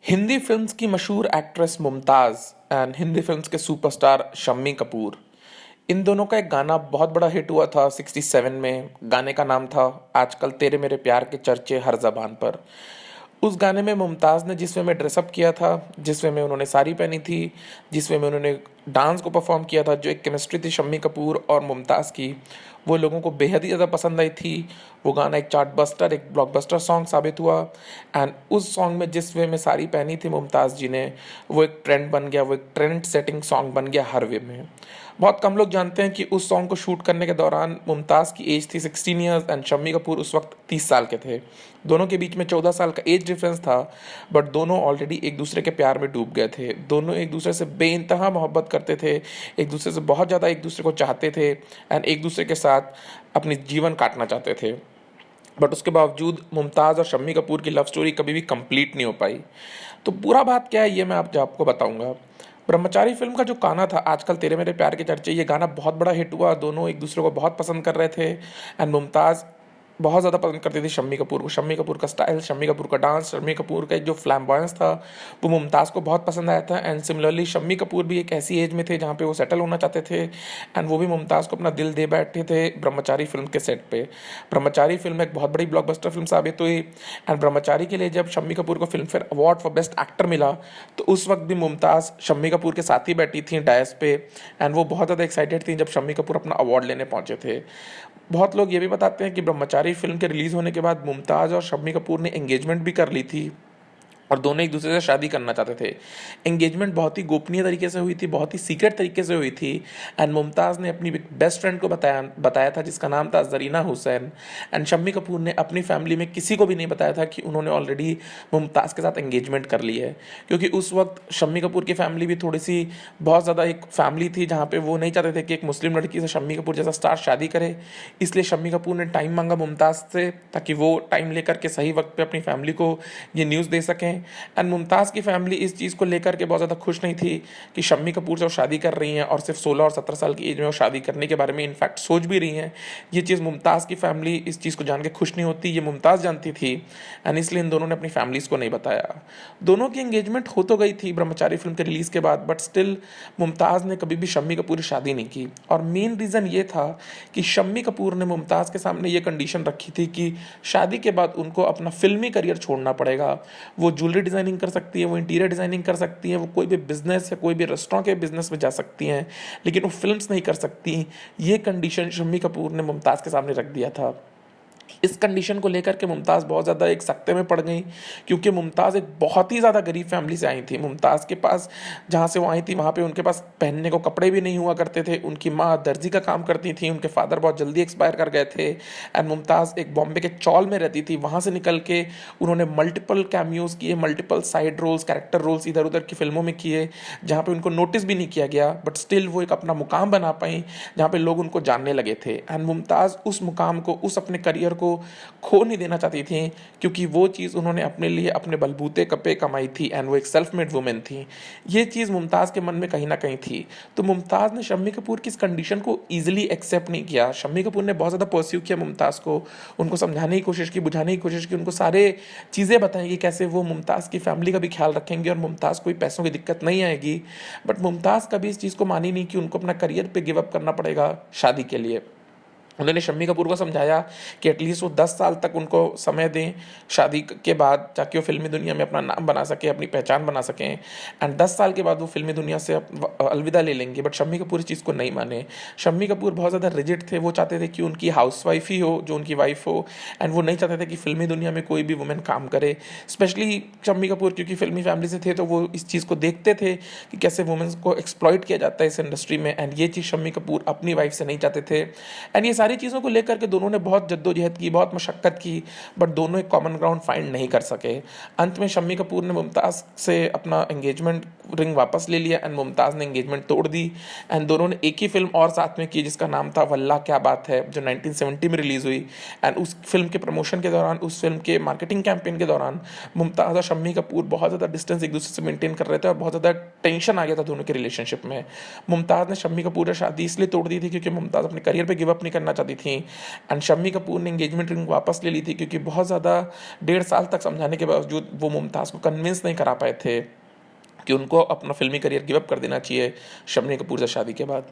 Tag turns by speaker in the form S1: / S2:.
S1: Hindi films की मशहूर actress Mumtaz and Hindi films के सुपरस्टार शम्मी कपूर, इन दोनों का एक गाना बहुत बड़ा हिट हुआ था 67 में। गाने का नाम था आजकल तेरे मेरे प्यार के चर्चे हर ज़बान पर। उस गाने में मुमताज़ ने जिस वे में ड्रेसअप किया था, जिस वे में उन्होंने साड़ी पहनी थी, जिस वे में उन्होंने डांस को परफॉर्म किया था, जो एक केमिस्ट्री थी शम्मी कपूर और मुमताज़ की, वो लोगों को बेहद ही ज़्यादा पसंद आई थी। वो गाना एक चार्टबस्टर, एक ब्लॉकबस्टर सॉन्ग साबित हुआ। एंड उस सॉन्ग में जिस वे में साड़ी पहनी थी मुमताज़ जी ने, वो एक ट्रेंड बन गया, वो एक ट्रेंड सेटिंग सॉन्ग बन गया हर वे में। बहुत कम लोग जानते हैं कि उस सॉन्ग को शूट करने के दौरान मुमताज़ की एज थी 16 ईयर्स एंड शम्मी कपूर उस वक्त 30 साल के थे। दोनों के बीच में 14 साल का एज डिफरेंस था, बट दोनों ऑलरेडी एक दूसरे के प्यार में डूब गए थे। दोनों एक दूसरे से बेइंतहा मोहब्बत करते थे, एक दूसरे से बहुत ज़्यादा एक दूसरे को चाहते थे एंड एक दूसरे के साथ अपनी जीवन काटना चाहते थे। बट उसके बावजूद मुमताज़ और शम्मी कपूर की लव स्टोरी कभी भी कंप्लीट नहीं हो पाई। तो पूरा बात क्या है ये मैं आपको बताऊंगा। ब्रह्मचारी फिल्म का जो गाना था आजकल तेरे मेरे प्यार के चर्चे, ये गाना बहुत बड़ा हिट हुआ। दोनों एक दूसरे को बहुत पसंद कर रहे थे एंड मुमताज़ बहुत ज़्यादा पसंद करती थी शम्मी कपूर को। शम्मी कपूर का स्टाइल, शम्मी कपूर का डांस, शम्मी कपूर का एक जो फ्लैम्बॉयंस था, वो मुमताज़ को बहुत पसंद आया था। एंड सिमिलरली शम्मी कपूर भी एक ऐसी एज में थे जहाँ पे वो सेटल होना चाहते थे एंड वो भी मुमताज़ को अपना दिल दे बैठे थे ब्रह्मचारी फिल्म के सेट पे। ब्रह्मचारी फिल्म एक बहुत बड़ी ब्लॉकबस्टर फिल्म साबित हुई एंड ब्रह्मचारी के लिए जब शम्मी कपूर को film fair award for best actor मिला, तो उस वक्त भी मुमताज़ शम्मी कपूर के साथ ही बैठी थी डायस पे एंड वो बहुत ज़्यादा एक्साइटेड थी जब शम्मी कपूर अपना अवार्ड लेने पहुंचे थे। बहुत लोग ये भी बताते हैं कि ब्रह्मचारी फिल्म के रिलीज़ होने के बाद मुमताज़ और शम्मी कपूर ने एंगेजमेंट भी कर ली थी और दोनों एक दूसरे से शादी करना चाहते थे। एंगेजमेंट बहुत ही गोपनीय तरीके से हुई थी, बहुत ही सीक्रेट तरीके से हुई थी एंड मुमताज़ ने अपनी बेस्ट फ्रेंड को बताया था जिसका नाम था जरीना हुसैन। एंड शम्मी कपूर ने अपनी फैमिली में किसी को भी नहीं बताया था कि उन्होंने ऑलरेडी मुमताज़ के साथ एंगेजमेंट कर ली है, क्योंकि उस वक्त शम्मी कपूर की फैमिली भी थोड़ी सी बहुत ज़्यादा एक फैमिली थी जहाँ पे वो नहीं चाहते थे कि एक मुस्लिम लड़की से शम्मी कपूर जैसा स्टार शादी करे। इसलिए शम्मी कपूर ने टाइम मांगा मुमताज़ से ताकि वो टाइम लेकर के सही वक्त पे अपनी फैमिली को ये न्यूज़ दे सकें। एंड मुमताज़ की फैमिली इस चीज़ को लेकर के बहुत ज़्यादा खुश नहीं थी कि शम्मी कपूर से वो शादी कर रही हैं और सिर्फ 16 और 17 साल की एज में वो शादी करने के बारे में इनफैक्ट सोच भी रही हैं। ये चीज़ मुमताज़ की फैमिली इस चीज़ को जान के खुश नहीं होती, ये मुमताज़ जानती थी एंड इसलिए इन दोनों ने अपनी फैमिलीज़ को नहीं बताया। दोनों की एंगेजमेंट हो तो गई थी ब्रह्मचारी फिल्म के रिलीज़ के बाद, बट स्टिल मुमताज़ ने कभी भी शम्मी कपूर से शादी नहीं की। और मेन रीज़न ये था कि शम्मी कपूर ने मुमताज़ के सामने ये कंडीशन रखी थी कि शादी के बाद उनको अपना फिल्मी करियर छोड़ना पड़ेगा। वो ज्वेलरी डिज़ाइनिंग कर सकती है, वो इंटीरियर डिज़ाइनिंग कर सकती हैं, वो कोई भी बिजनेस या कोई भी रेस्टोरेंट के बिजनेस में जा सकती हैं, लेकिन वो फिल्म्स नहीं कर सकती। ये कंडीशन शम्मी कपूर ने मुमताज़ के सामने रख दिया था। इस कंडीशन को लेकर के मुमताज़ बहुत ज़्यादा एक सकते में पड़ गई, क्योंकि मुमताज़ एक बहुत ही ज़्यादा गरीब फैमिली से आई थी। मुमताज़ के पास जहाँ से वो आई थी वहाँ पे उनके पास पहनने को कपड़े भी नहीं हुआ करते थे। उनकी माँ दर्जी का काम करती थी, उनके फादर बहुत जल्दी एक्सपायर कर गए थे एंड मुमताज़ एक बॉम्बे के चौल में रहती थी। वहाँ से निकल के उन्होंने मल्टीपल कैमियोज़ किए, multiple side roles, character roles इधर उधर की फिल्मों में किए जहाँ पे उनको नोटिस भी नहीं किया गया, बट स्टिल वो एक अपना मुकाम बना पाई जहाँ पे लोग उनको जानने लगे थे। एंड मुमताज़ उस मुकाम को, उस अपने करियर को खो नहीं देना चाहती थी, क्योंकि वो चीज़ उन्होंने अपने लिए अपने बलबूते पे कमाई थी एंड वो एक सेल्फ मेड वुमेन थी। ये चीज़ मुमताज़ के मन में कहीं ना कहीं थी। तो मुमताज़ ने शम्मी कपूर की इस कंडीशन को ईजिली एक्सेप्ट नहीं किया। शम्मी कपूर ने बहुत ज़्यादा परस्यू किया मुमताज़ को, उनको समझाने की कोशिश की, बुझाने की कोशिश की, उनको सारे चीज़ें बताई कि कैसे वो मुमताज़ की फैमिली का भी ख्याल रखेंगे और मुमताज़ कोई पैसों की दिक्कत नहीं आएगी। बट मुमताज़ कभी इस चीज़ को मानी नहीं कि उनको अपना करियर पे गिव अप करना पड़ेगा शादी के लिए। उन्होंने शम्मी कपूर को समझाया कि एटलीस्ट वो 10 साल तक उनको समय दें शादी के बाद, ताकि वो फिल्मी दुनिया में अपना नाम बना सके, अपनी पहचान बना सकें एंड 10 साल के बाद वो फिल्मी दुनिया से अलविदा ले लेंगे। बट शम्मी कपूर इस चीज़ को नहीं माने। शम्मी कपूर बहुत ज़्यादा रिजिड थे। वो चाहते थे कि उनकी हाउसवाइफ ही हो जो उनकी वाइफ हो एंड वो नहीं चाहते थे कि फिल्मी दुनिया में कोई भी वुमेन काम करे। स्पेशली शम्मी कपूर क्योंकि फिल्मी फैमिली से थे, तो वो इस चीज़ को देखते थे कि कैसे वुमेन्स को एक्सप्लॉइट किया जाता है इस इंडस्ट्री में एंड ये चीज़ शम्मी कपूर अपनी वाइफ से नहीं चाहते थे। एंड ये सारी चीज़ों को लेकर के दोनों ने बहुत जद्दोजहद की, बहुत मशक्क़त की, बट दोनों एक कॉमन ग्राउंड फाइंड नहीं कर सके। अंत में शम्मी कपूर ने मुमताज़ से अपना एंगेजमेंट रिंग वापस ले लिया एंड मुमताज़ ने एंगेजमेंट तोड़ दी एंड दोनों ने एक ही फिल्म और साथ में की जिसका नाम था वल्लाह क्या बात है, जो 1970 में रिलीज़ हुई। एंड उस फिल्म के प्रमोशन के दौरान, उस फिल्म के मार्केटिंग कैंपेन के दौरान मुमताज़ और शम्मी कपूर बहुत ज़्यादा डिस्टेंस एक दूसरे से मेंटेन कर रहे थे और बहुत ज़्यादा टेंशन आ गया था दोनों के रिलेशनशिप में। मुमताज़ ने शम्मी कपूर से शादी इसलिए तोड़ दी थी क्योंकि मुमताज़ अपने करियर पर गिव अप नहीं करना चाहती थी। एंड शम्मी कपूर ने एंगेजमेंट रिंग वापस ले ली थी, क्योंकि बहुत ज़्यादा 1.5 साल तक समझाने के बावजूद वो मुमताज़ को कन्विंस नहीं करा पाए थे कि उनको अपना फिल्मी करियर गिव अप कर देना चाहिए शम्मी कपूर से शादी के बाद।